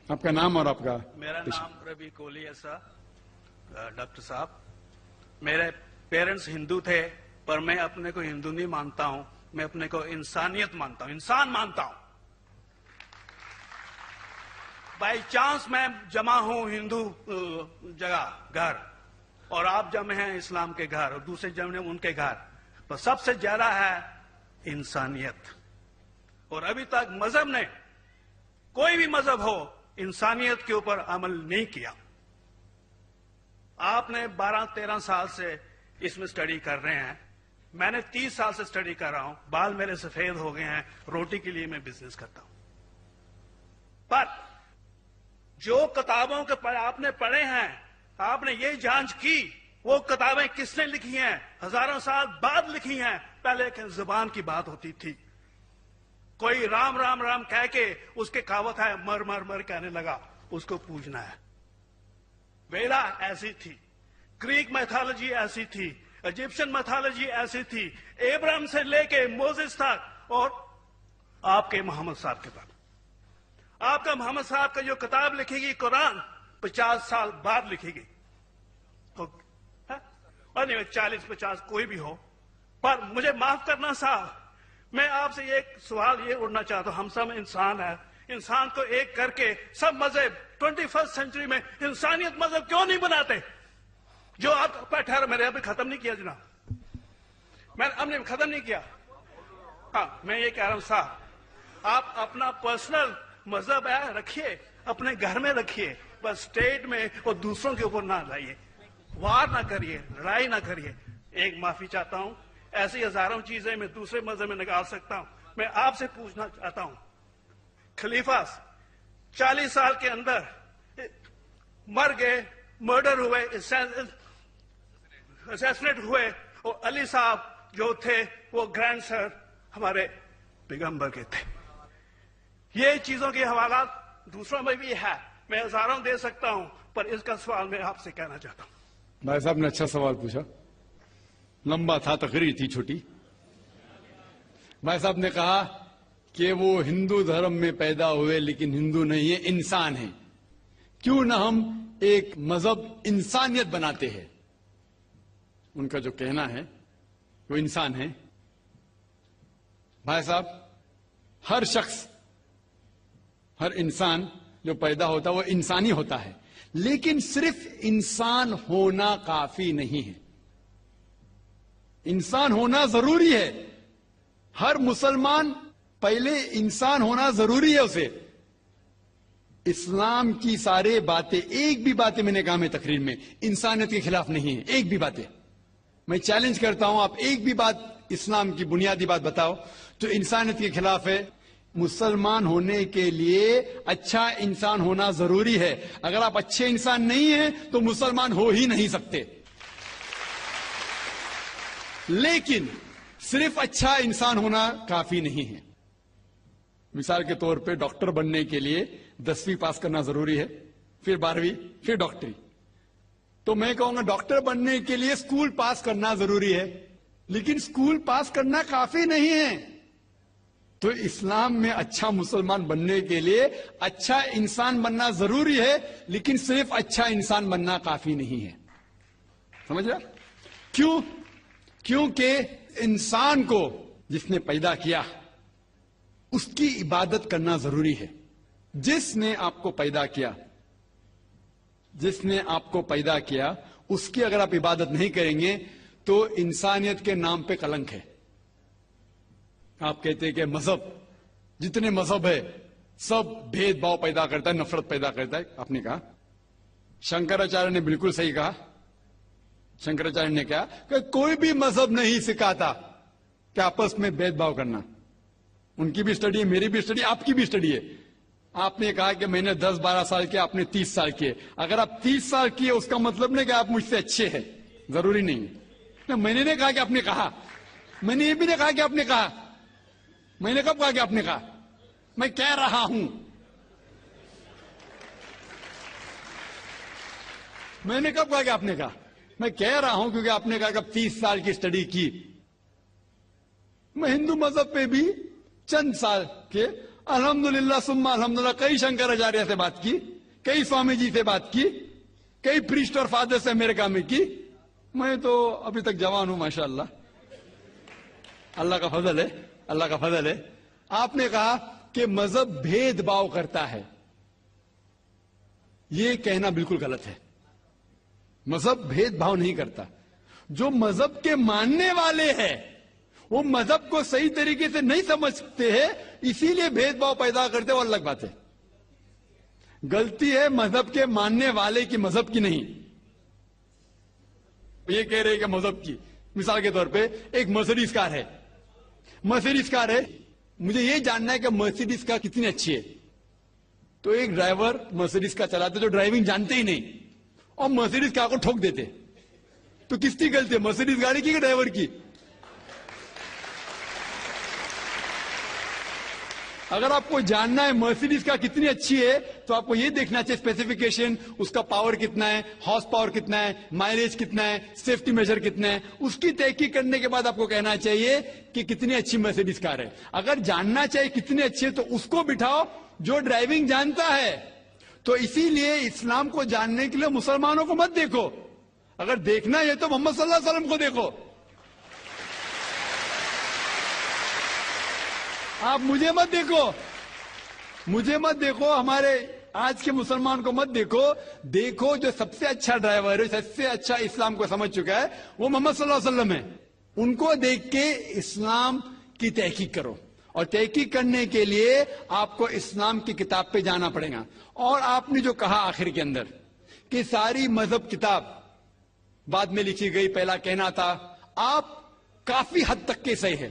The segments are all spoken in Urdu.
آپ کا نام اور آپ کا؟ میرا نام ربی کولی ہے سر. ڈاکٹر صاحب، میرے پیرنٹس ہندو تھے، پر میں اپنے کو ہندو نہیں مانتا ہوں، میں اپنے کو انسانیت مانتا ہوں، انسان مانتا ہوں. بائی چانس میں جمع ہوں ہندو جگہ گھر، اور آپ جمع ہیں اسلام کے گھر، اور دوسرے جمع ہیں ان کے گھر، پر سب سے زیادہ ہے انسانیت. اور ابھی تک مذہب نے، کوئی بھی مذہب ہو، انسانیت کے اوپر عمل نہیں کیا. آپ نے 12-13 سال سے اس میں سٹڈی کر رہے ہیں، میں نے 30 سال سے سٹڈی کر رہا ہوں، بال میرے سفید ہو گئے ہیں، روٹی کے لیے میں بزنس کرتا ہوں. پر جو کتابوں کے آپ نے پڑھے ہیں، آپ نے یہ جانچ کی وہ کتابیں کس نے لکھی ہیں؟ ہزاروں سال بعد لکھی ہیں. پہلے کہ زبان کی بات ہوتی تھی، کوئی رام رام رام کہہ کے اس کے کہاوت ہے مر مر مر کہنے لگا، اس کو پوجنا ہے. ویدا ایسی تھی، گریک میتھالوجی ایسی تھی، ایجپشن میتھالوجی ایسی تھی، ابراہیم سے لے کے موزس تک، اور آپ کے محمد صاحب کے بعد آپ کا محمد صاحب کا جو کتاب لکھے گی قرآن 50 سال بعد لکھے گی، اور نہیں 40-50 کوئی بھی ہو. پر مجھے معاف کرنا صاحب، میں آپ سے ایک سوال یہ اڑنا چاہتا ہوں. ہم سب انسان ہیں، انسان کو ایک کر کے سب مذہب 21 سینچری میں انسانیت مذہب کیوں نہیں بناتے؟ جو آپ ٹھہرو، میں نے ابھی ختم نہیں کیا جناب، میں ہم نے ختم نہیں کیا. ہاں، میں یہ کہہ رہا ہوں صاحب، آپ اپنا پرسنل مذہب ہے رکھیے، اپنے گھر میں رکھیے، بس اسٹیٹ میں اور دوسروں کے اوپر نہ لائیے، وار نہ کریے، لڑائی نہ کریے. ایک معافی چاہتا ہوں، ایسی ہزاروں چیزیں میں دوسرے مذہب میں نکال سکتا ہوں. میں آپ سے پوچھنا چاہتا ہوں، خلیفہ 40 سال کے اندر مر گئے، مرڈر ہوئے، اسیسنیٹ ہوئے، اور علی صاحب جو تھے وہ گرینڈ سر ہمارے پیغمبر کے تھے. یہ چیزوں کے حوالات دوسروں میں بھی ہے، میں ہزاروں دے سکتا ہوں، پر اس کا سوال میں آپ سے کہنا چاہتا ہوں. بھائی صاحب نے اچھا سوال پوچھا، لمبا تھا، تقریر تھی چھوٹی. بھائی صاحب نے کہا کہ وہ ہندو دھرم میں پیدا ہوئے لیکن ہندو نہیں ہے، انسان ہیں. کیوں نہ ہم ایک مذہب انسانیت بناتے ہیں؟ ان کا جو کہنا ہے وہ انسان ہے. بھائی صاحب، ہر شخص، ہر انسان جو پیدا ہوتا ہے وہ انسانی ہوتا ہے، لیکن صرف انسان ہونا کافی نہیں ہے. انسان ہونا ضروری ہے. ہر مسلمان پہلے انسان ہونا ضروری ہے اسے. اسلام کی سارے باتیں، ایک بھی باتیں میں نے کہا میں تقریر میں انسانیت کے خلاف نہیں ہے، ایک بھی باتیں. میں چیلنج کرتا ہوں، آپ ایک بھی بات اسلام کی بنیادی بات بتاؤ جو انسانیت کے خلاف ہے. مسلمان ہونے کے لیے اچھا انسان ہونا ضروری ہے. اگر آپ اچھے انسان نہیں ہیں تو مسلمان ہو ہی نہیں سکتے. لیکن صرف اچھا انسان ہونا کافی نہیں ہے. مثال کے طور پہ ڈاکٹر بننے کے لیے 10ویں پاس کرنا ضروری ہے، پھر 12ویں، پھر ڈاکٹری. تو میں کہوں گا ڈاکٹر بننے کے لیے اسکول پاس کرنا ضروری ہے، لیکن اسکول پاس کرنا کافی نہیں ہے. تو اسلام میں اچھا مسلمان بننے کے لیے اچھا انسان بننا ضروری ہے، لیکن صرف اچھا انسان بننا کافی نہیں ہے. سمجھ رہا؟ کیوں؟ کیونکہ انسان کو جس نے پیدا کیا اس کی عبادت کرنا ضروری ہے. جس نے آپ کو پیدا کیا، جس نے آپ کو پیدا کیا، اس کی اگر آپ عبادت نہیں کریں گے تو انسانیت کے نام پہ کلنک ہے. آپ کہتے ہیں کہ مذہب، جتنے مذہب ہے سب بھید بھاؤ پیدا کرتا ہے، نفرت پیدا کرتا ہے. آپ نے کہا، شنکراچاریہ نے بالکل صحیح کہا. شنکراچاریہ نے کہا کہ کوئی بھی مذہب نہیں سکھاتا کہ آپس میں بھید بھاؤ کرنا. ان کی بھی اسٹڈی ہے، میری بھی اسٹڈی، آپ کی بھی اسٹڈی ہے. آپ نے کہا کہ میں نے 10-12 سال کیا، آپ نے 30 سال کیے. اگر آپ 30 سال کیے اس کا مطلب نہیں کہ آپ مجھ سے اچھے ہیں، ضروری نہیں. میں نے نہیں کہا کہ آپ نے کہا، میں نے یہ بھی نہیں کہا کہ آپ نے کہا. میں نے کب کہا کہ آپ نے کہا؟ میں کہہ رہا ہوں. میں نے کب کہا کہ آپ نے کہا؟ میں کہہ رہا ہوں کیونکہ آپ نے کہا کہ اب 30 سال کی اسٹڈی کی. میں ہندو مذہب پہ بھی چند سال کے، الحمدللہ سما الحمدللہ کئی شنکراچاریہ سے بات کی, کئی سوامی جی سے بات کی, کئی پریسٹ اور فادر سے امریکہ میں کی. میں تو ابھی تک جوان ہوں ماشاءاللہ, اللہ کا فضل ہے, اللہ کا فضل ہے. آپ نے کہا کہ مذہب بھید بھاؤ کرتا ہے, یہ کہنا بالکل غلط ہے. مذہب بھید بھاؤ نہیں کرتا. جو مذہب کے ماننے والے ہیں وہ مذہب کو صحیح طریقے سے نہیں سمجھتے ہیں, اسی لیے بھید بھاؤ پیدا کرتے, وہ الگ بات ہے. غلطی ہے مذہب کے ماننے والے کی, مذہب کی نہیں. یہ کہہ رہے کہ مذہب کی, مثال کے طور پہ ایک مرسیڈیز کار ہے, مرسیڈیز کار ہے, مجھے یہ جاننا ہے کہ مرسیڈیز کار کتنی اچھی ہے. تو ایک ڈرائیور مرسیڈیز کار چلاتے جو ڈرائیونگ جانتے ہی نہیں اور مرسیڈیز کار کو ٹھوک دیتے, تو کس کی غلطی ہے, مرسیڈیز گاڑی کی کہ ڈرائیور کی؟ اگر آپ کو جاننا ہے مرسیڈیز کا کتنی اچھی ہے تو آپ کو یہ دیکھنا چاہیے اسپیسیفکیشن, اس کا پاور کتنا ہے, ہارس پاور کتنا ہے, مائلیج کتنا ہے, سیفٹی میجر کتنا ہے. اس کی تحقیق کرنے کے بعد آپ کو کہنا چاہیے کہ کتنی اچھی مرسیڈیز کار ہے. اگر جاننا چاہیے کتنی اچھی ہے تو اس کو بٹھاؤ جو ڈرائیونگ جانتا ہے. تو اسی لیے اسلام کو جاننے کے لیے مسلمانوں کو مت دیکھو, اگر دیکھنا ہے تو محمد صلی اللہ علیہ وسلم کو دیکھو. آپ مجھے مت دیکھو, مجھے مت دیکھو, ہمارے آج کے مسلمان کو مت دیکھو. دیکھو جو سب سے اچھا ڈرائیور ہے, سب سے اچھا اسلام کو سمجھ چکا ہے, وہ محمد صلی اللہ علیہ وسلم ہے. ان کو دیکھ کے اسلام کی تحقیق کرو, اور تحقیق کرنے کے لیے آپ کو اسلام کی کتاب پہ جانا پڑے گا. اور آپ نے جو کہا آخر کے اندر کہ ساری مذہب کتاب بعد میں لکھی گئی, پہلا کہنا تھا, آپ کافی حد تک کے صحیح ہے,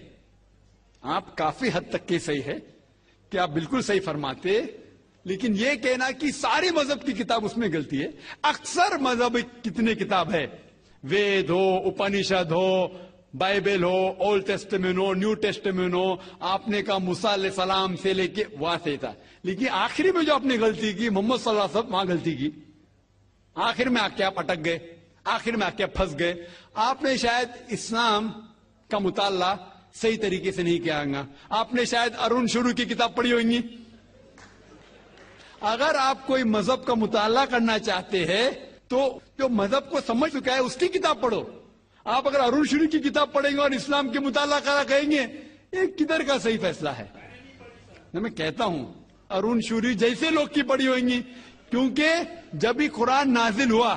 آپ کافی حد تک کے صحیح ہے کہ آپ بالکل صحیح فرماتے, لیکن یہ کہنا کہ ساری مذہب کی کتاب اس میں غلطی ہے. اکثر مذہب کتنے کتاب ہے, وید ہو, اپنشد ہو, بائبل ہو, اولڈ ٹیسٹمنٹ ہو, نیو ٹیسٹمنٹ ہو, آپ نے کہا موسیٰ علیہ السلام سے لے کے وہاں سے تھا, لیکن آخری میں جو آپ نے غلطی کی محمد صلی اللہ علیہ وسلم, وہاں غلطی کی. آخر میں آ کے آپ اٹک گئے, آخر میں آ کے پھنس گئے. آپ نے شاید اسلام کا مطالعہ صحیح طریقے سے نہیں کیا گا. آپ نے شاید ارون شروع کی کتاب پڑھی ہوگی. اگر آپ کوئی مذہب کا مطالعہ کرنا چاہتے ہیں تو جو مذہب کو سمجھ چکا ہے اس کی کتاب پڑھو. آپ اگر ارون شروع کی کتاب پڑھیں گے اور اسلام کے مطالعہ کرا کہیں گے, یہ کدھر کا صحیح فیصلہ ہے؟ میں کہتا ہوں ارون شوری جیسے لوگ کی پڑھی ہوئیں گی, کیونکہ جب بھی قرآن نازل ہوا,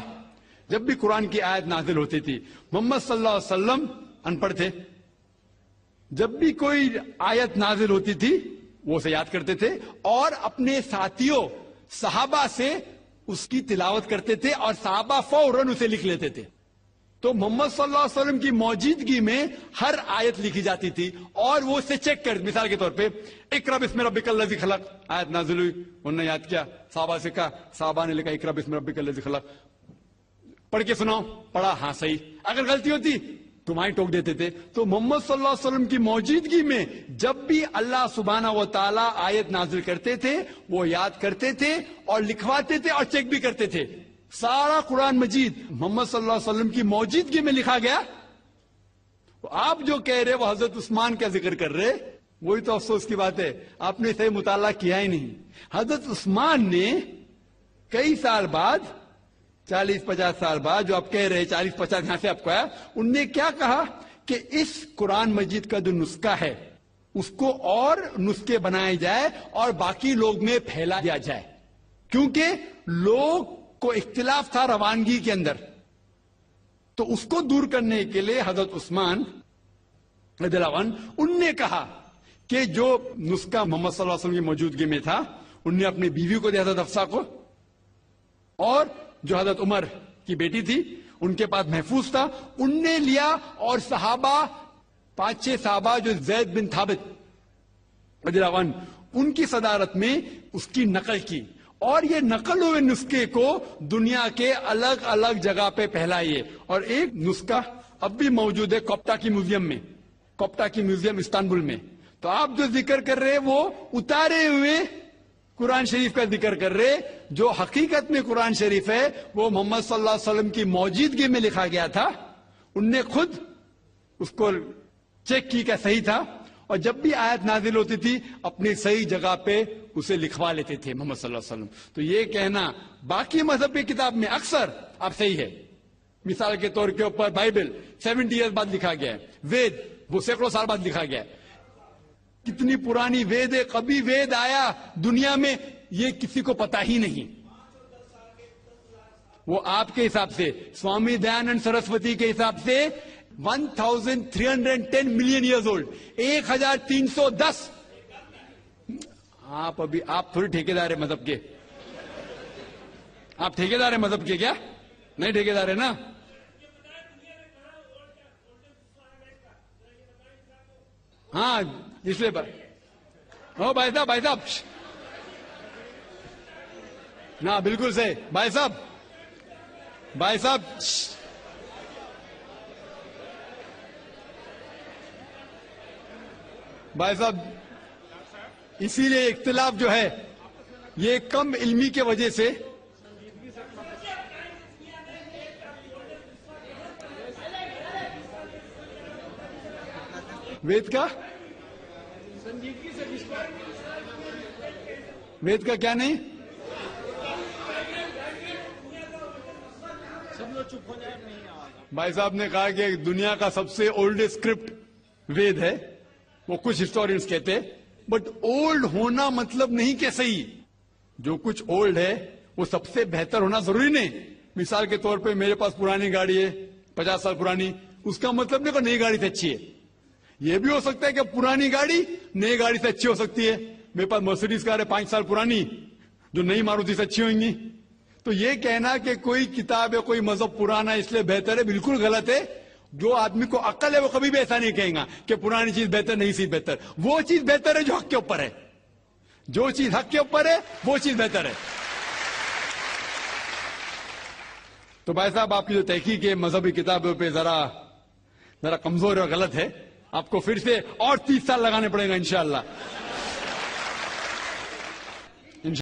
جب بھی قرآن کی آیت نازل ہوتی تھی, محمد صلی اللہ علیہ وسلم ان پڑھ تھے. جب بھی کوئی آیت نازل ہوتی تھی وہ اسے یاد کرتے تھے اور اپنے ساتھیوں صحابہ سے اس کی تلاوت کرتے تھے, اور صحابہ فوراً اسے لکھ لیتے تھے. تو محمد صلی اللہ علیہ وسلم کی موجودگی میں ہر آیت لکھی جاتی تھی, اور وہ اسے چیک کر, مثال کے طور پہ اقرا بسم ربک الذی خلق آیت نازل ہوئی, انہوں نے یاد کیا, صحابہ سے کہا, صحابہ نے لکھا اقرا بسم ربک الذی خلق, پڑھ کے سناؤ, پڑھا, ہاں صحیح. اگر غلطی ہوتی تمہاری ٹوک دیتے تھے. تو محمد صلی اللہ علیہ وسلم کی موجودگی میں جب بھی اللہ سبحانہ و تعالیٰ آیت نازل کرتے تھے وہ یاد کرتے تھے اور لکھواتے تھے اور چیک بھی کرتے تھے. سارا قرآن مجید محمد صلی اللہ علیہ وسلم کی موجودگی میں لکھا گیا. آپ جو کہہ رہے وہ حضرت عثمان کا ذکر کر رہے, وہی تو افسوس کی بات ہے, آپ نے صحیح مطالعہ کیا ہی نہیں. حضرت عثمان نے کئی سال بعد, 40-50 سال بعد, جو آپ کہہ رہے 40-50 یہاں سے آپ کو آیا, ان نے کیا کہا کہ اس قرآن مجید کا جو نسخہ ہے اس کو اور نسخے بنائے جائے اور باقی لوگ میں پھیلا دیا جائے, کیونکہ لوگ کو اختلاف تھا روانگی کے اندر. تو اس کو دور کرنے کے لیے حضرت عثمان رضی اللہ عنہ, ان نے کہا کہ جو نسخہ محمد صلی اللہ علیہ وسلم کی موجودگی میں تھا ان نے اپنی بیوی کو دیا, حضرت حفصہ کو, اور جو حضرت عمر کی بیٹی تھی ان کے پاس محفوظ تھا, ان نے لیا, اور صحابہ 5-6 صحابہ جو زید بن ثابت رضی اللہ عنہ ان کی صدارت میں اس کی نقل کی, اور یہ نقل ہوئے نسخے کو دنیا کے الگ الگ جگہ پہ پھیلائیے. اور ایک نسخہ اب بھی موجود ہے کوپٹا کی میوزیم میں, کوپٹا کی میوزیم استنبول میں. تو آپ جو ذکر کر رہے وہ اتارے ہوئے قرآن شریف کا ذکر کر رہے, جو حقیقت میں قرآن شریف ہے وہ محمد صلی اللہ علیہ وسلم کی موجودگی میں لکھا گیا تھا. ان نے خود اس کو چیک کی کہ صحیح تھا, اور جب بھی آیت نازل ہوتی تھی اپنی صحیح جگہ پہ اسے لکھوا لیتے تھے محمد صلی اللہ علیہ وسلم. تو یہ کہنا باقی مذہب کی کتاب میں اکثر اب صحیح ہے. مثال کے طور کے اوپر بائبل 70 ایئر بعد لکھا گیا ہے. وید وہ سینکڑوں سال بعد لکھا گیا ہے. کتنی پرانی وید ہے, کبھی وید آیا دنیا میں یہ کسی کو پتا ہی نہیں. وہ آپ کے حساب سے, سوامی دیانند سرسوتی کے حساب سے 1310 ملین ایئرز اولڈ, 1310. آپ تھوڑی ٹھیکیدار ہے مذہب کے. آپ ٹھیکیدار ہیں مذہب کے کیا؟ نہیں ٹھیکیدار ہے نا. ہاں اس لیے بھائی صاحب نا بالکل صحیح. بھائی صاحب اسی لیے اختلاف جو ہے یہ کم علمی کی وجہ سے. وید کا کیا نہیں؟ بھائی صاحب نے کہا کہ دنیا کا سب سے اولڈسٹ اسکرپٹ وید ہے. وہ کچھ ہسٹورینز کہتے ہیں, بٹ اولڈ ہونا مطلب نہیں کہ صحیح. جو کچھ اولڈ ہے وہ سب سے بہتر ہونا ضروری نہیں. مثال کے طور پہ میرے پاس پرانی گاڑی ہے 50 سال پرانی, اس کا مطلب نہیں کہ نئی گاڑی سے اچھی ہے. یہ بھی ہو سکتا ہے کہ پرانی گاڑی نئی گاڑی سے اچھی ہو سکتی ہے. میرے پاس مرسیڈیز کار ہے 5 سال پرانی, جو نئی ماروتی سے اچھی ہوئیں گی. تو یہ کہنا کہ کوئی کتاب ہے کوئی مذہب پرانا اس لیے بہتر ہے, بالکل غلط ہے. جو آدمی کو عقل ہے وہ کبھی بھی ایسا نہیں کہیں گا کہ پرانی چیز بہتر نئی چیز بہتر. وہ چیز بہتر ہے جو حق کے اوپر ہے. جو چیز حق کے اوپر ہے وہ چیز بہتر ہے. تو بھائی صاحب آپ کی جو تحقیق ہے مذہبی کتابوں پہ ذرا کمزور اور غلط ہے. آپ کو پھر سے اور 30 سال لگانے پڑے گا انشاءاللہ.